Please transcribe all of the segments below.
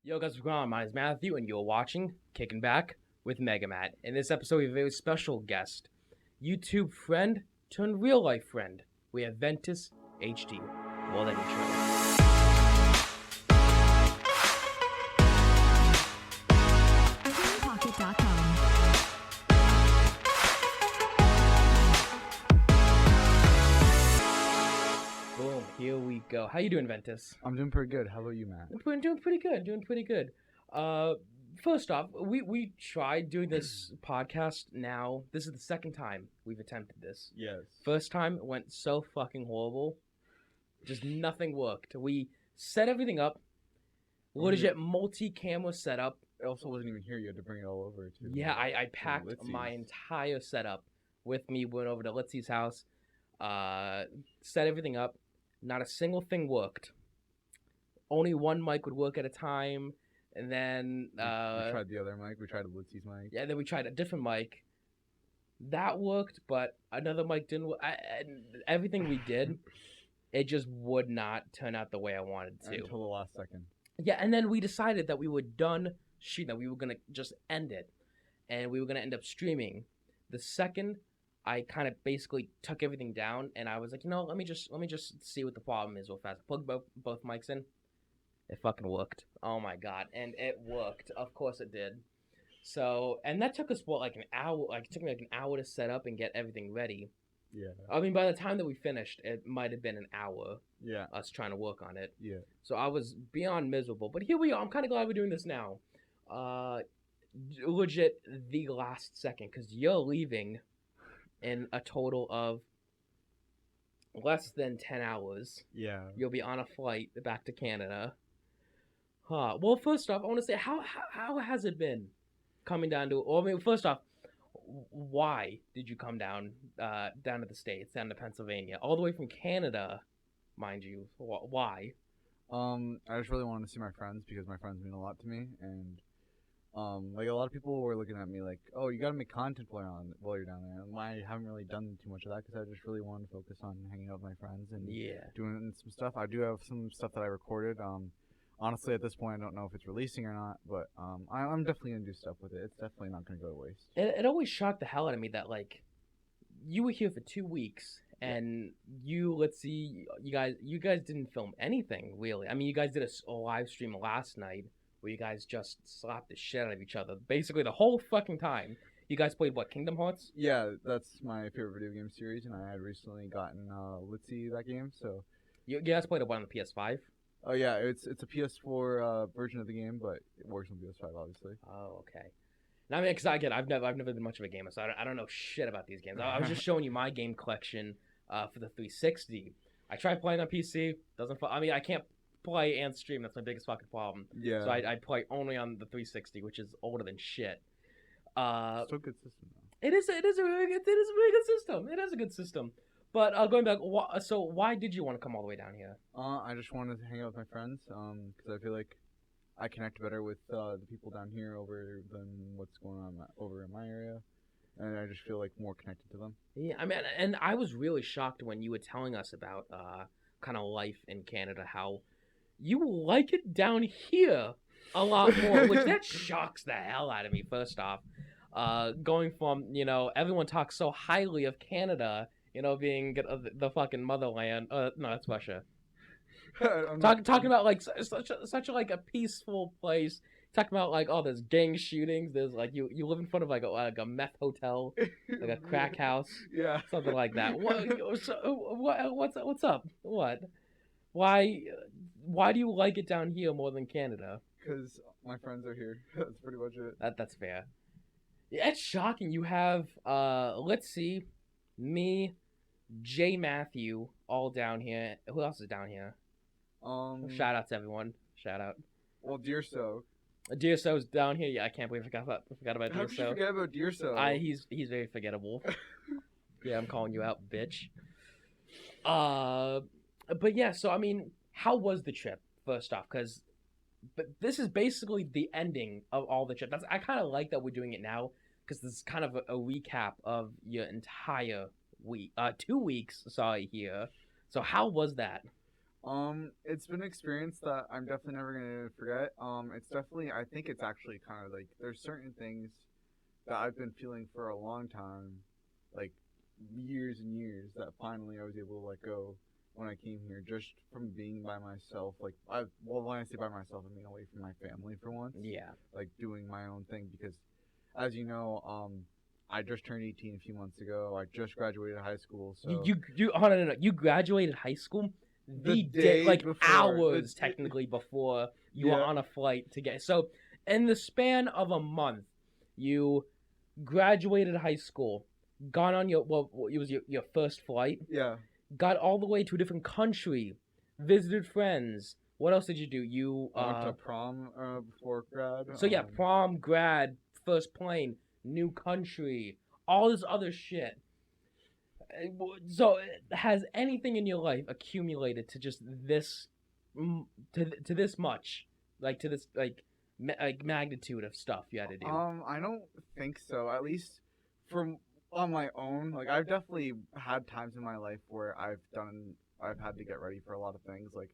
Yo guys, what's going on? My name is Matthew and you're watching Kickin Back with MegaMatt. In this episode we have a very special guest. YouTube friend turned real life friend. We have Ventus HD. Roll that intro. Boom, here we go. How you doing, Ventus? I'm doing pretty good. How about you, Matt? I'm doing pretty good. First off, we tried doing this podcast now. This is the second time we've attempted this. Yes. First time it went so fucking horrible. Just nothing worked. We set everything up. Legit multi-camera setup. It also wasn't even here. You had to bring it all over, too. Yeah, I packed my entire setup with me. Went over to Litzi's house. Set everything up. Not a single thing worked. Only one mic would work at a time. And then we tried the other mic. We tried Litzi's mic. Yeah, then we tried a different mic. That worked, but another mic didn't work. Everything we did, it just would not turn out the way I wanted to. Until the last second. Yeah, and then we decided that we were done shooting, that we were going to just end it. And we were going to end up streaming. The second I kind of basically took everything down, and I was like, let me just see what the problem is real fast. I plugged both mics in. It fucking worked. Oh my god. And it worked. Of course it did. So, and that took us, like an hour? Like, it took me like an hour to set up and get everything ready. Yeah. I mean, by the time that we finished, it might have been an hour. Yeah. Us trying to work on it. Yeah. So I was beyond miserable. But here we are. I'm kind of glad we're doing this now. Legit the last second. Because you're leaving in a total of less than 10 hours. Yeah. You'll be on a flight back to Canada. Huh. Well, first off, I want to say, how has it been coming down to? Well, I mean, first off, why did you come down to the States, down to Pennsylvania, all the way from Canada, mind you? Why? I just really wanted to see my friends because my friends mean a lot to me, and like a lot of people were looking at me like, oh, you gotta make content while you're down there. And I haven't really done too much of that because I just really wanted to focus on hanging out with my friends and doing some stuff. I do have some stuff that I recorded. Honestly, at this point, I don't know if it's releasing or not, but I'm definitely going to do stuff with it. It's definitely not going to go to waste. It always shocked the hell out of me that, like, you were here for 2 weeks, and let's see, you guys didn't film anything, really. I mean, you guys did a live stream last night where you guys just slapped the shit out of each other. Basically, the whole fucking time. You guys played, what, Kingdom Hearts? Yeah, that's my favorite video game series, and I had recently gotten Littzi that game, so... You guys played it on the PS5? Oh yeah, it's a PS4 version of the game, but it works on PS5 obviously. Oh, okay. Now, I mean, because I've never been much of a gamer, so I don't know shit about these games. I was just showing you my game collection for the 360. I tried playing on PC. I mean, I can't play and stream. That's my biggest fucking problem. Yeah. So I play only on the 360, which is older than shit. Still a good system though. It is a really good system. It is a good system. But going back, so why did you want to come all the way down here? I just wanted to hang out with my friends, because I feel like I connect better with the people down here than what's going on over in my area, and I just feel like more connected to them. Yeah, I mean, and I was really shocked when you were telling us about kind of life in Canada, how you like it down here a lot more, which that shocks the hell out of me. First off, going from everyone talks so highly of Canada. Being the fucking motherland. No, that's Russia. Talking about like such like a peaceful place. Talking about like, oh, there's gang shootings. There's like you live in front of like a meth hotel, like a crack house. Yeah, something like that. What's up? What? Why do you like it down here more than Canada? Because my friends are here. That's pretty much it. That's fair. Yeah, it's shocking. You have let's see, me, Matthew, all down here. Who else is down here? Shout out to everyone. Shout out. Well, Deerso's down here. Yeah, I can't believe I forgot about Deerso. How could you forget about Deerso? He's very forgettable. Yeah, I'm calling you out, bitch. But yeah. So I mean, how was the trip? First off, but this is basically the ending of all the trip. I kind of like that we're doing it now because this is kind of a recap of your entire week. 2 weeks. Sorry, here. So how was that? It's been an experience that I'm definitely never gonna forget. It's definitely, I think it's actually kind of like there's certain things that I've been feeling for a long time, like years and years, that finally I was able to let go when I came here, just from being by myself. Like when I say by myself, I mean away from my family for once. Yeah. Like doing my own thing because, as you know, I just turned 18 a few months ago. I just graduated high school, so You oh, no. You graduated high school the day, day like before, hours technically before you were Yeah. on a flight to get. So in the span of a month, you graduated high school, got on your it was your first flight, yeah. got all the way to a different country, visited friends. What else did you do? You I went to prom before grad. so yeah, prom, grad, first plane, new country, all this other shit. So has anything in your life accumulated to just this, to this much, like to this like magnitude of stuff you had to do? I don't think so. At least from on my own. Like I've definitely had times in my life where I've had to get ready for a lot of things. Like,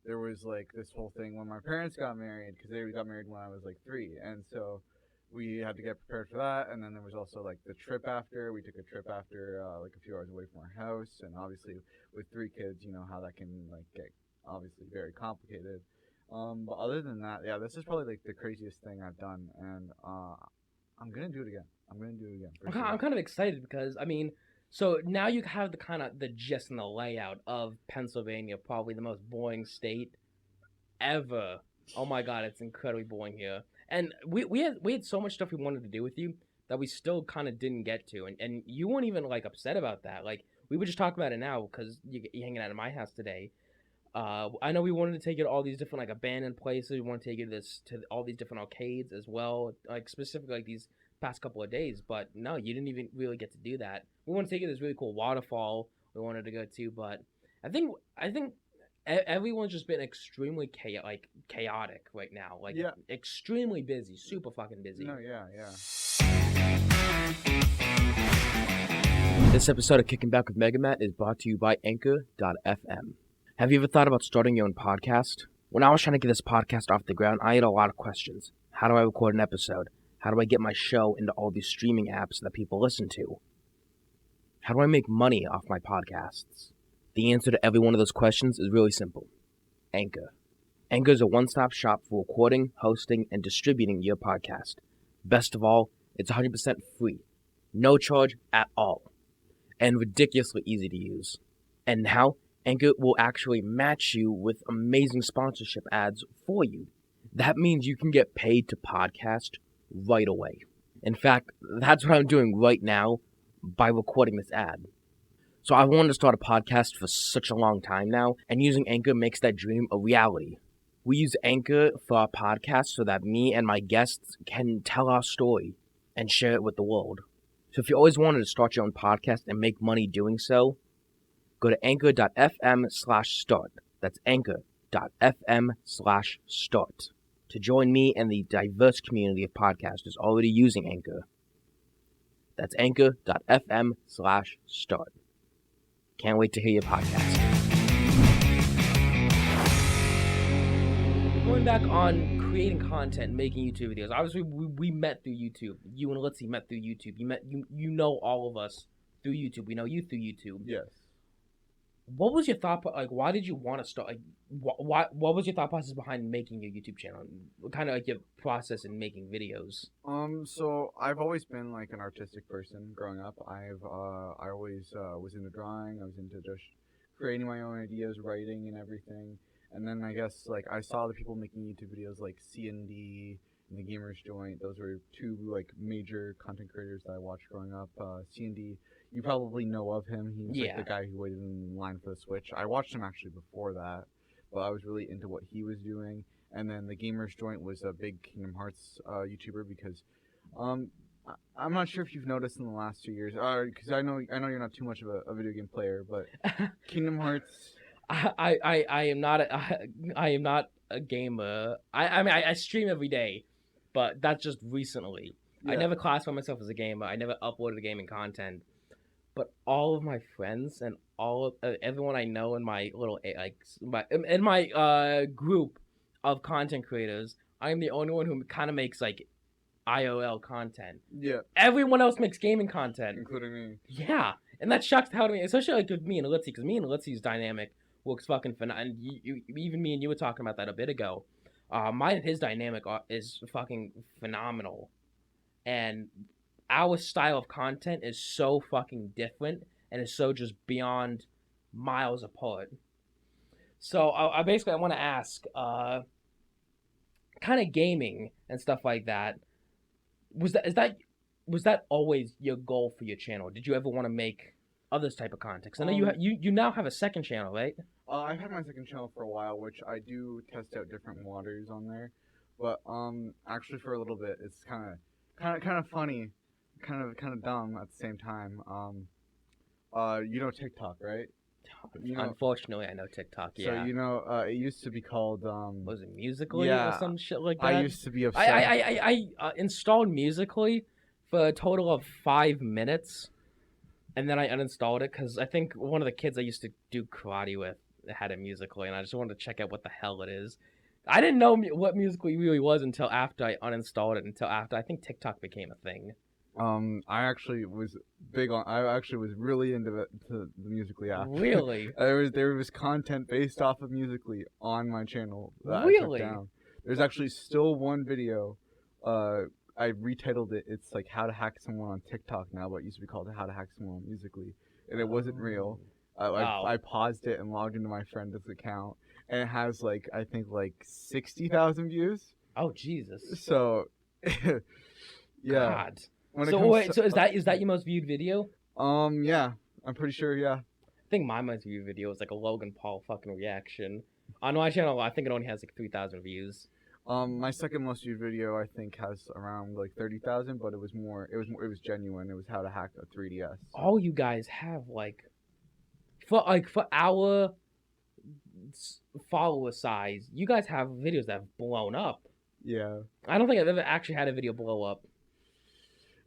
there was like this whole thing when my parents got married, because they got married when I was like 3, and so we had to get prepared for that. And then there was also like the trip after. We took a trip after, like a few hours away from our house, and obviously with 3 kids, you know how that can like get obviously very complicated. But other than that, yeah, this is probably like the craziest thing I've done, and I'm gonna do it again. I'm kind of excited because I mean, so now you have the kind of the gist and the layout of Pennsylvania, probably the most boring state ever. Oh my god, it's incredibly boring here. And we had so much stuff we wanted to do with you that we still kind of didn't get to, and you weren't even like upset about that. Like we were just talking about it now because you're hanging out at my house today. I know we wanted to take you to all these different like abandoned places. We want to take you to all these different arcades as well, like specifically like these past couple of days. But no, you didn't even really get to do that. We want to take you to this really cool waterfall we wanted to go to, but I think everyone's just been extremely chaotic right now. Like Yeah. extremely busy, super fucking busy. No, yeah. This episode of Kicking Back with MegaMatt is brought to you by Anchor.fm. Have you ever thought about starting your own podcast? When I was trying to get this podcast off the ground, I had a lot of questions. How do I record an episode? How do I get my show into all these streaming apps that people listen to? How do I make money off my podcasts? The answer to every one of those questions is really simple. Anchor. Anchor is a one-stop shop for recording, hosting, and distributing your podcast. Best of all, it's 100% free. No charge at all. And ridiculously easy to use. And now, Anchor will actually match you with amazing sponsorship ads for you. That means you can get paid to podcast right away. In fact, that's what I'm doing right now by recording this ad. So I've wanted to start a podcast for such a long time now, and using Anchor makes that dream a reality. We use Anchor for our podcast so that me and my guests can tell our story and share it with the world. So if you always wanted to start your own podcast and make money doing so, go to anchor.fm/start. That's anchor.fm/start to join me and the diverse community of podcasters already using Anchor. That's anchor.fm/start. Can't wait to hear your podcast. Going back on creating content, making YouTube videos. Obviously, we met through YouTube. You and Littzi met through YouTube. You know all of us through YouTube. We know you through YouTube. Yes. What was your thought? Like, why did you want to start? Like, what was your thought process behind making your YouTube channel? What kind of like your process in making videos? So I've always been like an artistic person growing up. I always was into drawing. I was into just creating my own ideas, writing, and everything. And then I guess like I saw the people making YouTube videos like C&D and the Gamers Joint. Those were 2 like major content creators that I watched growing up. C&D, you probably know of him. He's like the guy who waited in line for the Switch. I watched him actually before that, but I was really into what he was doing. And then the Gamers Joint was a big Kingdom Hearts YouTuber because I'm not sure if you've noticed in the last 2 years, because I know you're not too much of a video game player, but Kingdom Hearts. I am not a gamer. I mean I stream every day, but that's just recently. Yeah. I never classified myself as a gamer. I never uploaded gaming content. But all of my friends and everyone I know in my little in my group of content creators, I'm the only one who kind of makes like IOL content. Yeah. Everyone else makes gaming content, Including me. Yeah, and that shocks the hell out of me, especially like with me and Littzi, because me and Litzi's dynamic works fucking phenomenal. And even me and you were talking about that a bit ago. Mine and his dynamic is fucking phenomenal, and our style of content is so fucking different and is so just beyond miles apart. So I basically want to ask, kind of gaming and stuff like that. Was that always your goal for your channel? Did you ever want to make other type of content? 'Cause I know you now have a second channel, right? I've had my second channel for a while, which I do test out different waters on there. But actually for a little bit, it's kind of funny, kind of dumb at the same time. You know TikTok, right? Unfortunately, I know TikTok. Yeah. So it used to be called Was it Musically yeah, or some shit like that? I used to be obsessed. I installed Musically for a total of 5 minutes, and then I uninstalled it because I think one of the kids I used to do karate with had it Musically, and I just wanted to check out what the hell it is. I didn't know what Musically really was until after I uninstalled it. Until after I think TikTok became a thing. I actually was really into the Musically app. Really? there was content based off of Musically on my channel that Really? I took down. There's actually still one video. I retitled it. It's like how to hack someone on TikTok now, but it used to be called how to hack someone on Musically, and it wasn't real. I paused it and logged into my friend's account, and it has I think 60,000 views. Oh Jesus! So, yeah. God. So is that your most viewed video? Yeah, I'm pretty sure. Yeah. I think my most viewed video is like a Logan Paul fucking reaction on my channel. I think it only has 3,000 views. My second most viewed video I think has around 30,000, but it was genuine. It was how to hack a 3DS. All you guys have for our follower size, you guys have videos that have blown up. Yeah. I don't think I've ever actually had a video blow up.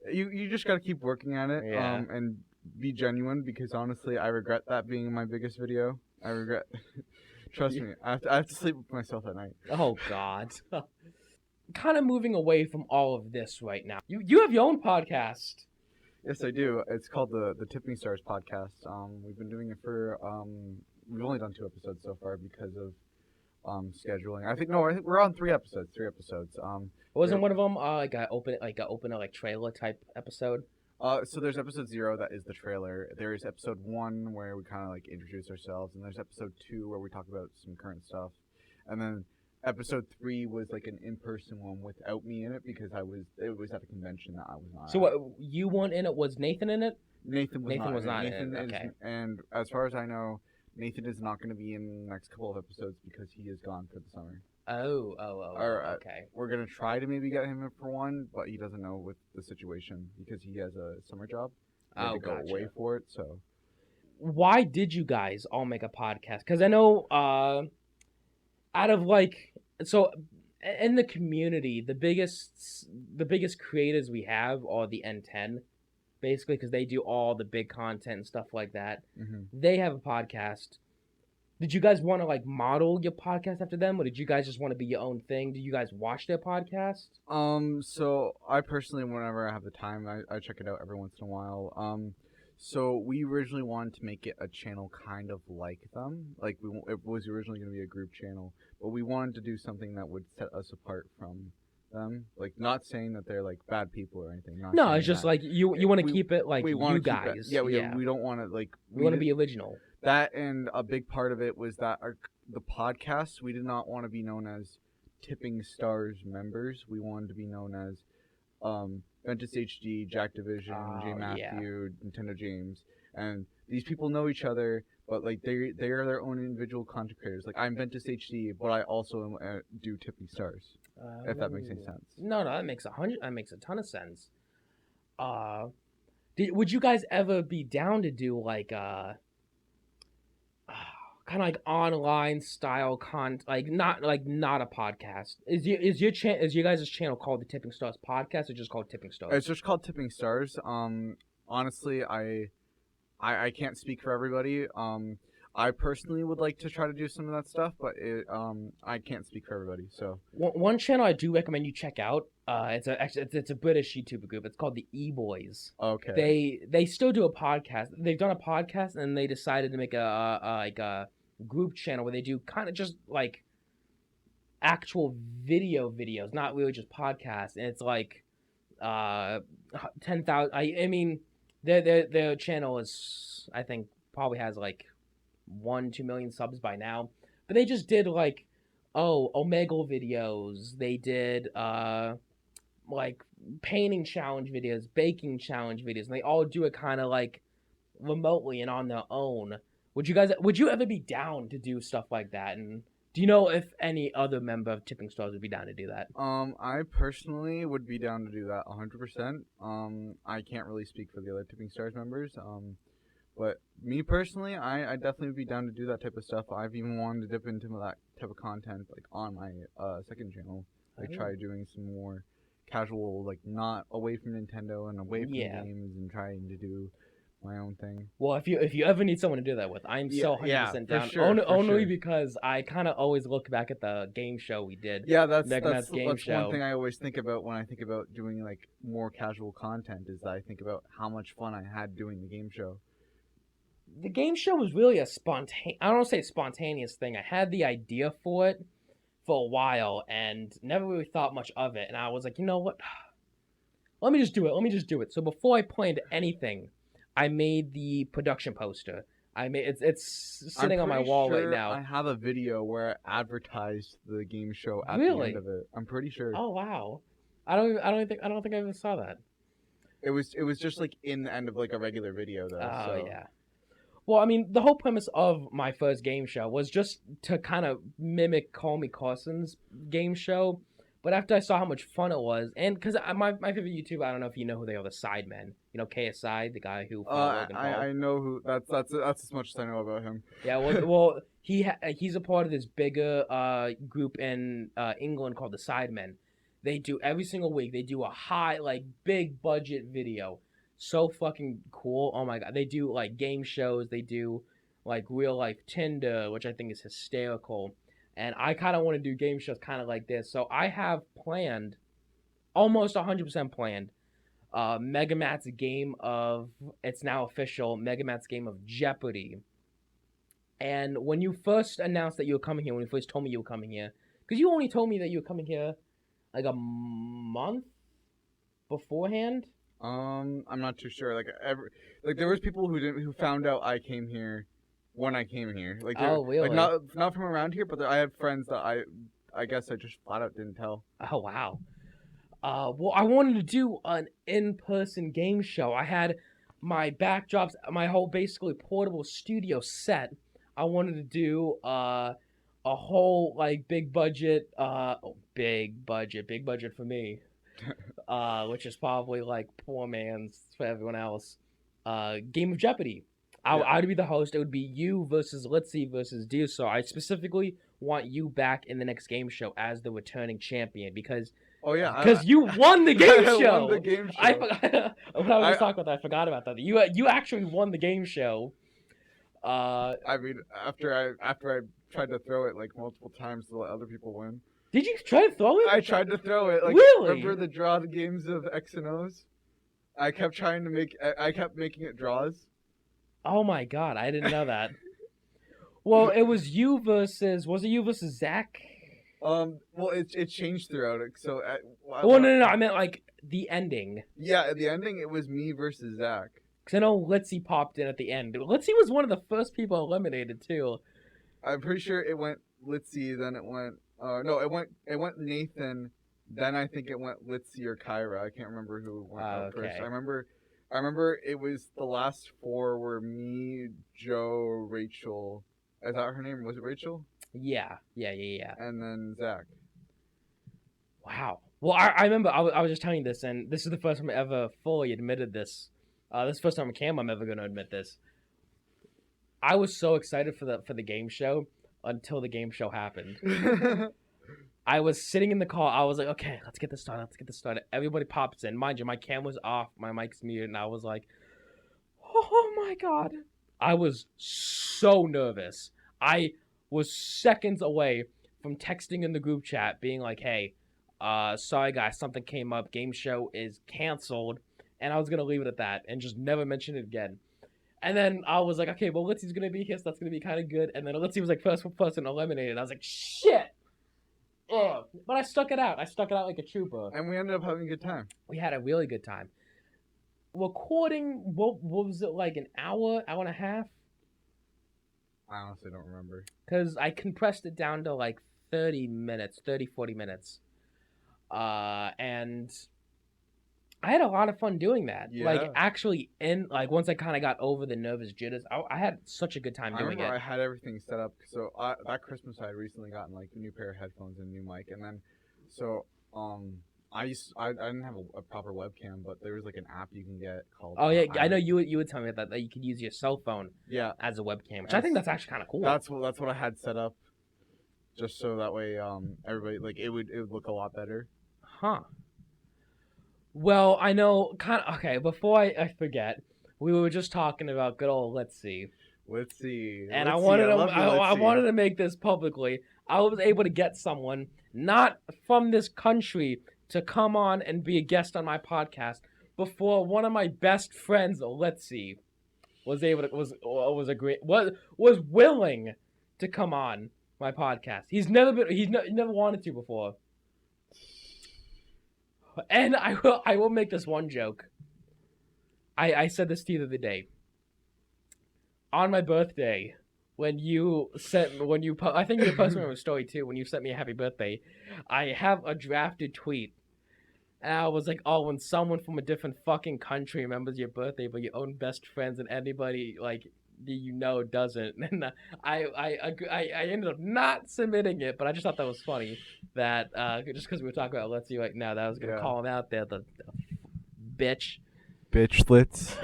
You just gotta keep working at it, Yeah. and be genuine, because honestly, I regret that being my biggest video. I regret. Trust me, I have to sleep with myself at night. Oh God. Kind of moving away from all of this right now. You have your own podcast. Yes, I do. It's called the Tipping Stars podcast. We've been doing it for we've only done 2 episodes so far because of scheduling. I think we're on 3 episodes. Wasn't one of them like a open trailer type episode? So there's episode 0 that is the trailer. There's episode 1 where we kind of introduce ourselves, and there's episode 2 where we talk about some current stuff, and then episode 3 was an in-person one without me in it because it was at a convention that I was not. So what, you weren't in it? Was Nathan in it? Nathan was not in it. Okay. And as far as I know, Nathan is not going to be in the next couple of episodes because he is gone for the summer. Oh, okay. We're going to try to maybe get him in for one, but he doesn't know with the situation because he has a summer job. He had to go away for it, so. Why did you guys all make a podcast? Because I know out of so in the community, the biggest creators we have are the N10, basically, because they do all the big content and stuff like that. Mm-hmm. They have a podcast. Did you guys want to model your podcast after them, or did you guys just want to be your own thing? Do you guys watch their podcast? So I personally, whenever I have the time, I check it out every once in a while. So we originally wanted to make it a channel kind of like them. It was originally going to be a group channel, but we wanted to do something that would set us apart from them. Not saying that they're bad people or anything. No, it's just you want to keep it you guys. We don't want to we want to be original. That, and a big part of it was that the podcast, we did not want to be known as Tipping Stars members. We wanted to be known as Ventus HD, Jack Division, J Matthew, Nintendo James, and these people know each other, but they are their own individual content creators. I'm Ventus HD, but I also do Tipping Stars. If that makes any sense. No, that makes a ton of sense. Would you guys ever be down to do kind of online style not a podcast? Is your guys' channel called the Tipping Stars Podcast, or just called Tipping Stars? It's just called Tipping Stars. Honestly, I can't speak for everybody. I personally would like to try to do some of that stuff, but I can't speak for everybody. So One channel I do recommend you check out. It's a British YouTube group. It's called the Eboys. okay. They still do a podcast. They've done a podcast and they decided to make a group channel where they do kind of just like actual videos, not really just podcasts. And it's like 10,000. I mean, their channel is, I think, probably has like 1-2 million subs by now. But they just did like Omegle videos. They did like painting challenge videos, baking challenge videos, and they all do it kind of like remotely and on their own. Would you ever be down to do stuff like that? And do you know if any other member of Tipping Stars would be down to do that? I personally would be down to do that 100%. I can't really speak for the other Tipping Stars members. But me personally, I definitely would be down to do that type of stuff. I've even wanted to dip into that type of content, like on my second channel. Like try doing some more casual, like not away from Nintendo and away from games, and trying to do my own thing. Well, if you ever need someone to do that with, I'm so 100% down. Only because I kind of always look back at the game show we did. Yeah, that's show. One thing I always think about when I think about doing like more casual content is that I think about how much fun I had doing the game show. The game show was really I don't want to say spontaneous thing. I had the idea for it for a while and never really thought much of it. And I was like, you know what? Let me just do it. So before I planned anything, I made the production poster. It's sitting on my wall right now. I have a video where I advertised the game show at the end of it. I'm pretty sure. Oh wow. I don't think I ever saw that. It was just like in the end of like a regular video though. Oh yeah. Well, I mean, the whole premise of my first game show was just to kind of mimic 𝐂𝐲𝐿 game show. But after I saw how much fun it was, and because my favorite YouTuber, I don't know if you know who they are, the Sidemen. You know 𝐀𝐧𝐜𝐻𝐿, the guy who Logan Paul. I know who. That's as much as I know about him. Yeah, well he's a part of this bigger group in England called the Sidemen. They do every single week. They do a big budget video. So fucking cool. Oh my god. They do like game shows. They do like real life Tinder, which I think is hysterical. And I kind of want to do game shows kind of like this. So I have planned, almost 100% planned, MegaMatt's game of, it's now official, MegaMatt's game of Jeopardy. And when you first announced that you were coming here, when you first told me you were coming here, because you only told me that you were coming here like a month beforehand. I'm not too sure. Like there was people who found out I came here when I came here. Like really? Like not from around here, but I have friends that I guess I just flat out didn't tell. Oh wow. Well, I wanted to do an in-person game show. I had my backdrops, my whole basically portable studio set. I wanted to do a whole like big budget for me. Which is probably like poor man's for everyone else. Game of Jeopardy. I would be the host. It would be you versus Littzi versus 𝐷𝐿. So I specifically want you back in the next game show as the returning champion because you won the game show. I won the game show. I forgot when I was talking about that. I forgot about that. You actually won the game show. I mean, after I tried to throw it like multiple times to let other people win. Did you try to throw it? I tried to throw it. Like, really? Remember the draw games of X and O's? I kept making it draws. Oh my god, I didn't know that. Well, it was you versus Zach? Well, it changed throughout it. So, no, I meant like the ending. Yeah, at the ending, it was me versus Zach. Because I know Littzi popped in at the end. Littzi was one of the first people eliminated too. I'm pretty sure it went Littzi, then it went. No, it went Nathan. Then I think it went Littzi or 𝐀𝐲𝐢𝐬. I can't remember who went out first. I remember it was the last four were me, Joe, Rachel. Is that her name? Was it Rachel? Yeah. And then Zach. Wow. Well, I remember I was just telling you this, and this is the first time I ever fully admitted this. This is the first time on camera I'm ever going to admit this. I was so excited for the game show until the game show happened. I was sitting in the car. I was like, okay, let's get this started. Everybody pops in. Mind you, my camera's off. My mic's muted. And I was like, Oh my god. I was so nervous. I was seconds away from texting in the group chat being like, hey, sorry guys, something came up. Game show is canceled. And I was going to leave it at that and just never mention it again. And then I was like, okay, well, Litzi's going to be here, so that's going to be kind of good. And then Litzi was like first person eliminated. I was like, shit. Ugh. But I stuck it out. I stuck it out like a trooper. And we ended up having a good time. We had a really good time. Recording, what was it, like an hour and a half? I honestly don't remember. Because I compressed it down to like 40 minutes. And I had a lot of fun doing that. Yeah. Like, actually, once I kind of got over the nervous jitters, I had such a good time doing it. I had everything set up. So that Christmas I had recently gotten like a new pair of headphones and a new mic, and then I didn't have a proper webcam, but there was like an app you can get called. Oh yeah, I know you would tell me that you could use your cell phone. Yeah. As a webcam, which I think that's actually kind of cool. That's what I had set up, just so that way everybody like it would look a lot better. Huh. Well, I know, okay, before I forget, we were just talking about good old Littzi. And I wanted to make this publicly. I was able to get someone, not from this country, to come on and be a guest on my podcast before one of my best friends, Littzi, was willing to come on my podcast. He's never wanted to before. And I will make this one joke. I said this to you the other day. On my birthday, I think you posted on a story too, when you sent me a happy birthday, I have a drafted tweet. And I was like, oh, when someone from a different fucking country remembers your birthday, but your own best friends and anybody like doesn't. And I ended up not submitting it, but I just thought that was funny that just because we were talking about Littzi right now, that I was gonna call him out there, the bitch. Bitch Litz.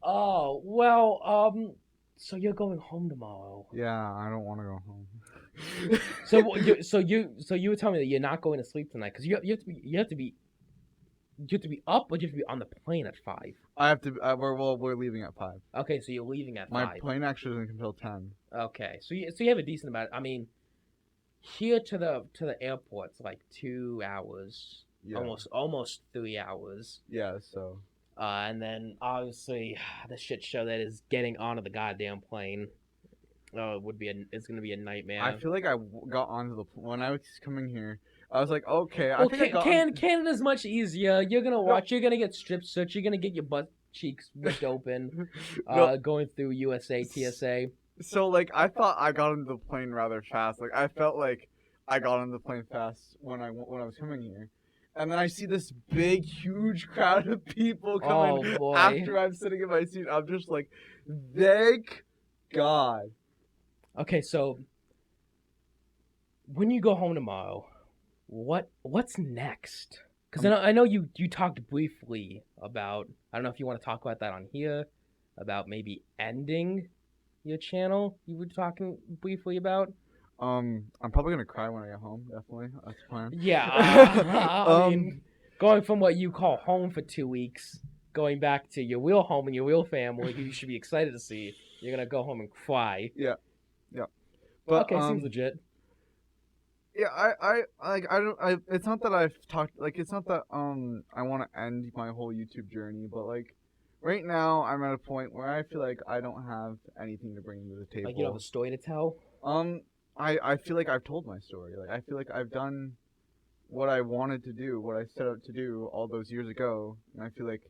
Oh well, so you're going home tomorrow? Yeah, I don't want to go home. So you were telling me that you're not going to sleep tonight because you have to be up, or you have to be on the plane at 5? I have to. We're leaving at 5. Okay, so you're leaving at 5. My plane actually doesn't come until 10. Okay, so you have a decent amount. I mean, here to the airport's like 2 hours, almost 3 hours. Yeah. So. And then obviously the shit show that is getting onto the goddamn plane. Oh, it's gonna be a nightmare. I feel like I got onto when I was coming here. I was like, okay. Well, Canada's much easier. You're gonna get strip searched. You're gonna get your butt cheeks ripped open. Going through USA TSA. So like, I thought I got into the plane rather fast. Like I felt like I got on the plane fast when I was coming here. And then I see this big, huge crowd of people coming after I'm sitting in my seat. I'm just like, thank God. Okay, so when you go home tomorrow, what's next? Because I know you talked briefly about, I don't know if you want to talk about that on here, about maybe ending your channel. You were talking briefly about. I'm probably gonna cry when I get home. Definitely, that's the plan. Yeah, I mean, going from what you call home for 2 weeks, going back to your real home and your real family, you should be excited to see. You're gonna go home and cry. Yeah. But, okay, seems legit. Yeah, it's not that I've talked, like, it's not that, I want to end my whole YouTube journey, but, like, right now, I'm at a point where I feel like I don't have anything to bring to the table. Like, you don't have a story to tell? I feel like I've told my story. Like, I feel like I've done what I wanted to do, what I set out to do all those years ago, and I feel like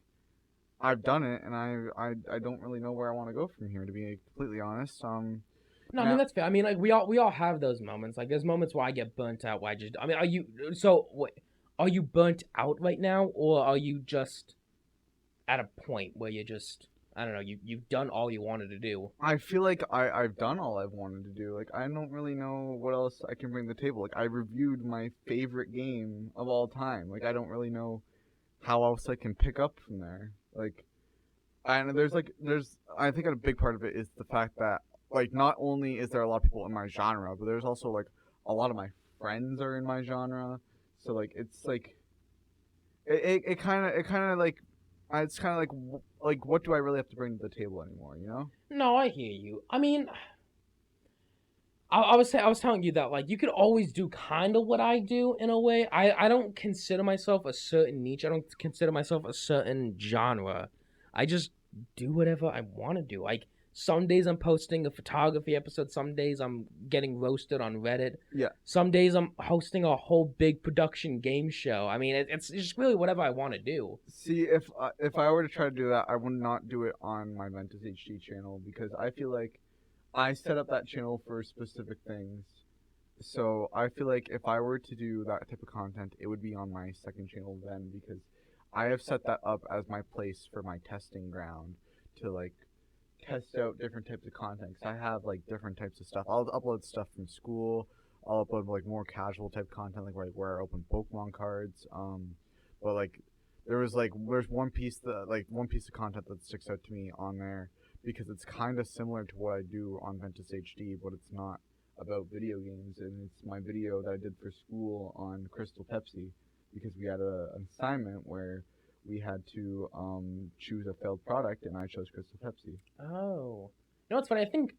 I've done it, and I don't really know where I want to go from here, to be completely honest. No, I mean, that's fair. I mean, like, we all have those moments. Like, there's moments where I get burnt out, where are you burnt out right now, or are you just at a point where you're just, I don't know, you've done all you wanted to do? I feel like I've done all I've wanted to do. Like, I don't really know what else I can bring to the table. Like, I reviewed my favorite game of all time. Like, I don't really know how else I can pick up from there. Like, and I think a big part of it is the fact that, like, not only is there a lot of people in my genre, but there's also, like, a lot of my friends are in my genre. So, like, it's, like, it kind of, like, it's kind of like what do I really have to bring to the table anymore? You know? No, I hear you. I mean, I was telling you that like you could always do kind of what I do in a way. I don't consider myself a certain niche. I don't consider myself a certain genre. I just do whatever I want to do. Like some days I'm posting a photography episode. Some days I'm getting roasted on Reddit. Yeah. Some days I'm hosting a whole big production game show. I mean, it's just really whatever I want to do. See, if I were to try to do that, I would not do it on my Ventus HD channel because I feel like I set up that channel for specific things. So I feel like if I were to do that type of content, it would be on my second channel then because I have set that up as my place for my testing ground to like test out different types of content. Cause I have like different types of stuff. I'll upload stuff from school. I'll upload like more casual type content, like where I open Pokemon cards. But like there's one piece of content that sticks out to me on there because it's kind of similar to what I do on Ventus HD, but it's not about video games, and it's my video that I did for school on Crystal Pepsi because we had an assignment where we had to choose a failed product, and I chose Crystal Pepsi. Oh, you know what's funny? I think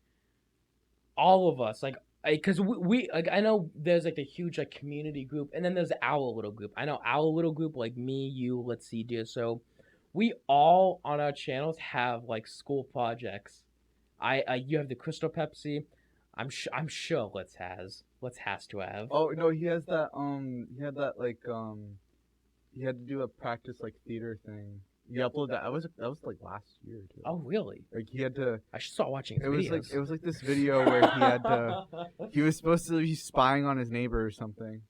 all of us because we like I know there's like a huge like community group, and then there's our little group. I know our little group, like me, you, Littzi, so we all on our channels have like school projects. You have the Crystal Pepsi. I'm sure Let's has to have. Oh no, he has that. He had that like he had to do a practice like theater thing. He uploaded that. That was like last year too. Oh really? Like he had to. I should start watching his videos. It was like this video where he had to. He was supposed to be spying on his neighbor or something.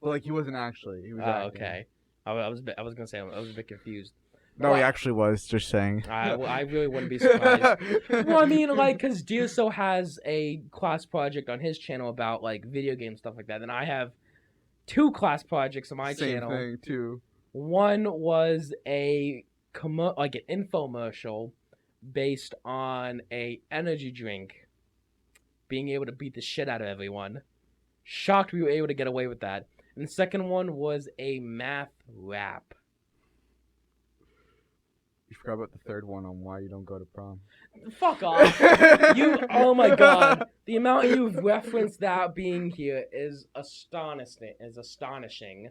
But like he wasn't actually. He was. Oh okay. I was gonna say I was a bit confused. No, he actually was. Just saying. I really wouldn't be surprised. Well, I mean, like, because Dioso has a class project on his channel about like video game stuff like that, and I have 2 class projects on my channel. Same thing too. One was an infomercial based on a energy drink being able to beat the shit out of everyone. Shocked we were able to get away with that. And the second one was a math rap. You forgot about the third one on why you don't go to prom. Fuck off. Oh my god. The amount you've referenced that being here is astonishing.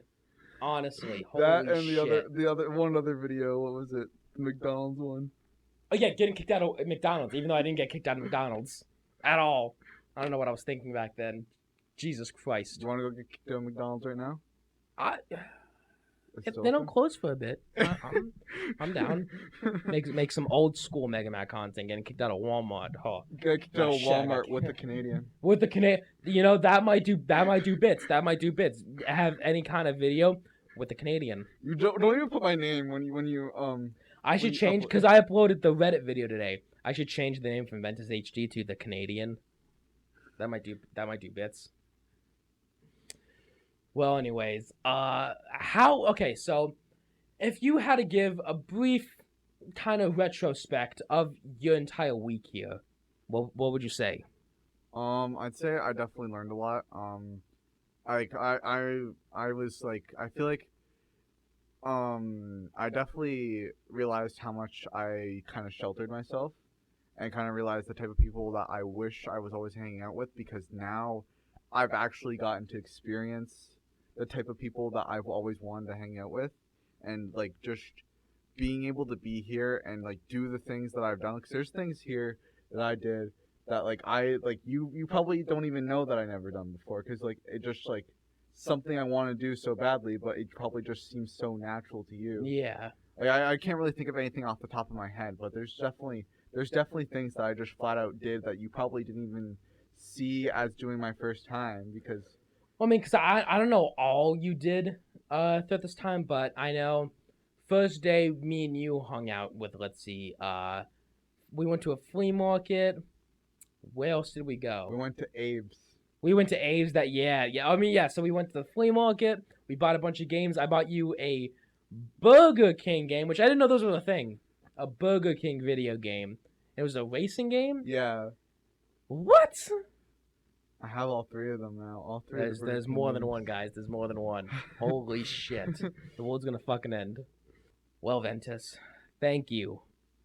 Honestly. Holy that and shit. the other video, what was it? The McDonald's one. Oh yeah, getting kicked out of McDonald's, even though I didn't get kicked out of McDonald's. At all. I don't know what I was thinking back then. Jesus Christ. Do you want to go get kicked out of McDonald's right now? They don't close for a bit. I'm down. Make some old school MegaMatt content. Getting kicked out of Walmart. Oh, get kicked out of Walmart with the Canadian. With the Canadian, you know that might do bits. Have any kind of video with the Canadian. You don't even put my name when you I should change because I uploaded the Reddit video today. I should change the name from Ventus HD to the Canadian. That might do bits. Well, anyways, okay, so if you had to give a brief kind of retrospect of your entire week here, what would you say? I'd say I definitely learned a lot. I was like, I feel like, I definitely realized how much I kind of sheltered myself and kind of realized the type of people that I wish I was always hanging out with because now I've actually gotten to experience the type of people that I've always wanted to hang out with, and like just being able to be here and like do the things that I've done. Because there's things here that I did that like you probably don't even know that I never done before. Because like it just like something I want to do so badly, but it probably just seems so natural to you. Yeah. Like I can't really think of anything off the top of my head, but there's definitely things that I just flat out did that you probably didn't even see as doing my first time because. Well, I mean, because I don't know all you did throughout this time, but I know first day me and you hung out with, let's see, we went to a flea market. Where else did we go? We went to 𝐊𝐢𝐬's. We went to 𝐊𝐢𝐬's, So we went to the flea market. We bought a bunch of games. I bought you a Burger King game, which I didn't know those were a thing. A Burger King video game. It was a racing game? Yeah. What? I have all 3 of them now. All 3. There's more than one, guys. There's more than one. Holy shit. The world's gonna fucking end. Well, Ventus, thank you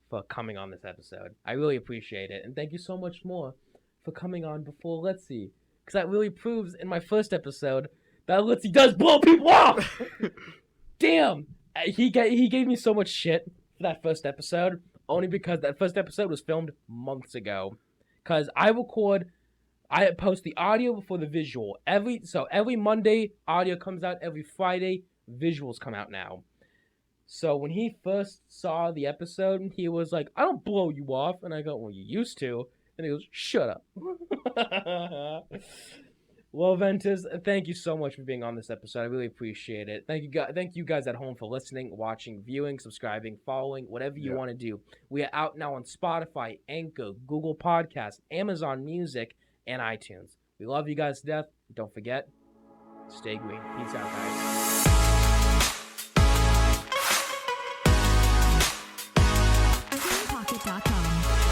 for coming on this episode. I really appreciate it. And thank you so much more for coming on before Littzi. Because that really proves in my first episode that Littzi does blow people off! Damn! He gave me so much shit for that first episode, only because that first episode was filmed months ago. Because I post the audio before the visual. Every Monday, audio comes out. Every Friday, visuals come out now. So when he first saw the episode, he was like, I don't blow you off. And I go, well, you used to. And he goes, shut up. Well, Ventus, thank you so much for being on this episode. I really appreciate it. Thank you guys at home for listening, watching, viewing, subscribing, following, whatever you want to do. We are out now on Spotify, Anchor, Google Podcasts, Amazon Music, and iTunes. We love you guys to death. Don't forget, stay green. Peace out, guys. 𝐀𝐧𝐜𝐡𝐤𝐢𝐬.com